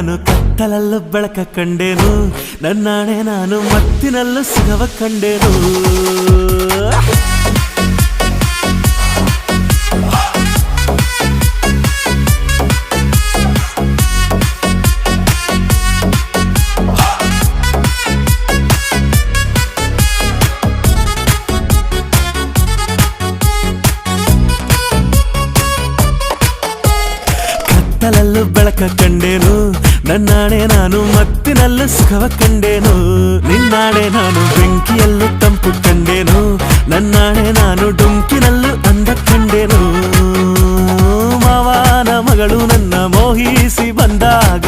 ನಾನು ಕತ್ತಲಲ್ಲೂ ಬೆಳಕ ಕಂಡೇನು ನನ್ನಾಣೆ ನಾನು ಮತ್ತಿನಲ್ಲೂ ಸುಖವ ಕಂಡೇನು ಕತ್ತಲಲ್ಲೂ ಬೆಳಕ ಕಂಡೇನು ನನ್ನಾಣೆ ನಾನು ಮತ್ತಿನಲ್ಲೂ ಸುಖವ ಕಂಡೇನು ನಿನ್ನಾಣೆ ನಾನು ಬೆಂಕಿಯಲ್ಲೂ ತಂಪು ಕಂಡೇನು ನನ್ನಾಣೆ ನಾನು ಡುಂಕಿನಲ್ಲೂ ಅಂದ ಕಂಡೇನು ಮಾವನ ಮಗಳು ನನ್ನ ಮೋಹಿಸಿ ಬಂದಾಗ